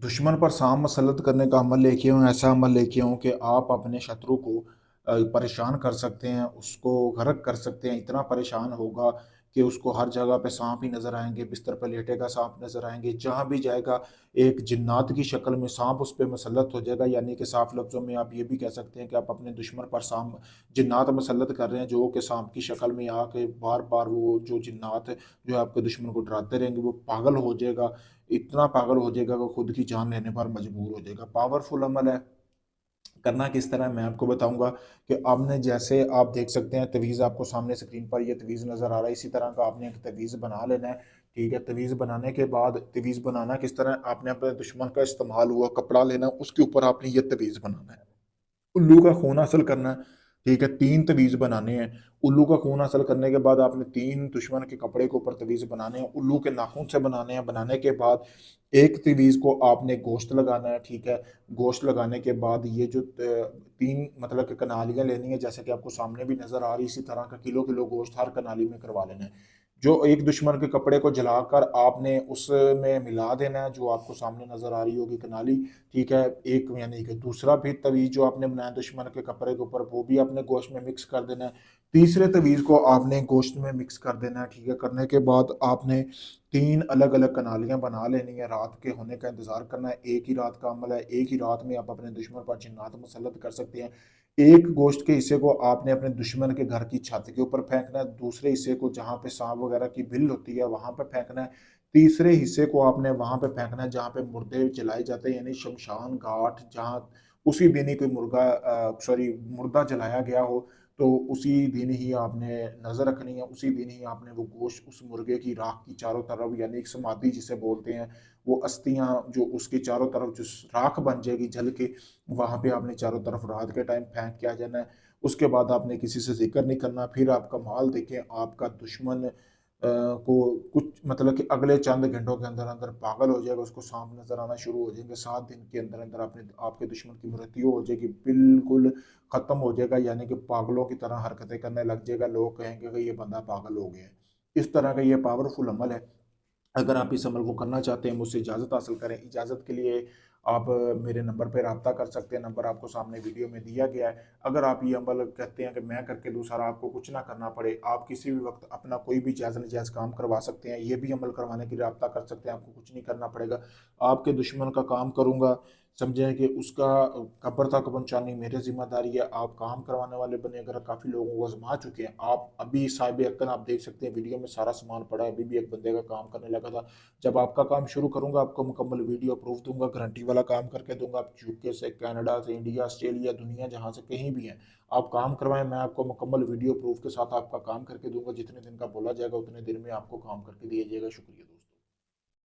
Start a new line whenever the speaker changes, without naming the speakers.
दुश्मन पर साम मसलत करने का अमल लेके हूँ, ऐसा अमल लेके हूँ कि आप अपने शत्रु को परेशान कर सकते हैं, उसको गर्क कर सकते हैं, इतना परेशान होगा कि उसको हर जगह पे सांप ही नजर आएंगे, बिस्तर पर लेटेगा सांप नजर आएंगे, जहां भी जाएगा एक जिन्नात की शक्ल में सांप उस पर मसलत हो जाएगा। यानी कि साफ लफ्जों में आप ये भी कह सकते हैं कि आप अपने दुश्मन पर सांप जिन्नात मसलत कर रहे हैं, जो कि सांप की शक्ल में आके बार बार वो जो जिन्नात जो है आपके दुश्मन को डराते रहेंगे, वो पागल हो जाएगा, इतना पागल हो जाएगा कि खुद की जान लेने पर मजबूर हो जाएगा। पावरफुल अमल है। करना किस तरह मैं आपको बताऊंगा कि आपने जैसे आप देख सकते हैं तवीज़ आपको सामने स्क्रीन पर ये तवीज़ नज़र आ रहा है, इसी तरह का आपने एक तवीज़ बना लेना है। ठीक है, तवीज़ बनाने के बाद तवीज़ बनाना किस तरह, आपने अपने दुश्मन का इस्तेमाल हुआ कपड़ा लेना, उसके ऊपर आपने ये तवीज़ बनाना है। उल्लू का खून हासिल करना है। ठीक है, 3 तवीज़ बनाने हैं। उल्लू का खून हासिल करने के बाद आपने 3 दुश्मन के कपड़े के ऊपर तवीज़ बनाने हैं, उल्लू के नाखून से बनाने हैं। बनाने के बाद एक तवीज़ को आपने गोश्त लगाना है। ठीक है, गोश्त लगाने के बाद ये जो 3 मतलब कि कनालियाँ लेनी है, जैसे कि आपको सामने भी नज़र आ रही है, इसी तरह का किलो-किलो गोश्त हर कनाली में करवा लेना है। जो एक दुश्मन के कपड़े को जलाकर आपने उसमें मिला देना है, जो आपको सामने नज़र आ रही होगी कनाली। ठीक है, एक यानी कि दूसरा भी तवीज़ जो आपने बनाया दुश्मन के कपड़े के ऊपर, वो भी आपने गोश्त में मिक्स कर देना है। तीसरे तवीज़ को आपने गोश्त में मिक्स कर देना है। ठीक है, करने के बाद आपने 3 अलग-अलग कनालियाँ बना लेनी है, रात के होने का इंतज़ार करना है। एक ही रात का अमल है, एक ही रात में आप अपने दुश्मन पर जिन्नात मुसल्लत कर सकते हैं। एक गोश्त के हिस्से को आपने अपने दुश्मन के घर की छत के ऊपर फेंकना है, दूसरे हिस्से को जहाँ पे सांप वगैरह की बिल होती है वहाँ पे फेंकना है, तीसरे हिस्से को आपने वहाँ पे फेंकना है जहाँ पे मुर्दे जलाए जाते हैं, यानी शमशान घाट, जहाँ उसी दिन ही कोई मुर्दा जलाया गया हो, तो उसी दिन ही आपने नज़र रखनी है, उसी दिन ही आपने वो गोश्त उस मुर्गे की राख की चारों तरफ, यानी एक समाधि जिसे बोलते हैं, वो अस्थियां जो उसके चारों तरफ जो राख बन जाएगी जल के, वहां पे आपने चारों तरफ रात के टाइम फेंक के आ जाना है। उसके बाद आपने किसी से जिक्र नहीं करना। फिर आपका माल देखें, आपका दुश्मन को कुछ मतलब कि अगले चंद घंटों के अंदर अंदर पागल हो जाएगा, उसको सांप नजर आना शुरू हो जाएंगे। 7 दिन के अंदर अंदर आपने आपके दुश्मन की मृत्यु हो जाएगी, बिल्कुल खत्म हो जाएगा, यानी कि पागलों की तरह हरकतें करने लग जाएगा। लोग कहेंगे कि ये बंदा पागल हो गया है। इस तरह का ये पावरफुल अमल है। अगर आप इस अमल को करना चाहते हैं, मुझसे इजाज़त हासिल करें। इजाज़त के लिए आप मेरे नंबर पर रब्ता कर सकते हैं, नंबर आपको सामने वीडियो में दिया गया है। अगर आप ये अमल कहते हैं कि मैं करके दूँ सर, आपको कुछ ना करना पड़े, आप किसी भी वक्त अपना कोई भी जायज़ नजायज़ काम करवा सकते हैं, ये भी अमल करवाने के लिए रब्ता कर सकते हैं, आपको कुछ नहीं करना पड़ेगा। आपके दुश्मन का काम करूँगा, समझें कि उसका कब्र तक पहुँचानी मेरी ज़िम्मेदारी है। आप काम करवाने वाले बने, अगर काफ़ी लोगों को आजमा चुके हैं, आप अभी साहिब यक़्क़न आप देख सकते हैं वीडियो में सारा सामान पड़ा है, अभी भी एक बंदे का काम करने लगा था। जब आपका काम शुरू करूंगा, आपको मुकम्मल वीडियो प्रूफ दूंगा, गारंटी वाला काम करके दूंगा। आप यूके से, कनाडा से, इंडिया, ऑस्ट्रेलिया, दुनिया जहां से कहीं भी हैं, आप काम करवाएं, मैं आपको मुकम्मल वीडियो प्रूफ के साथ आपका काम करके दूंगा। जितने दिन का बोला जाएगा उतने दिन में आपको काम करके दिया जाएगा। शुक्रिया।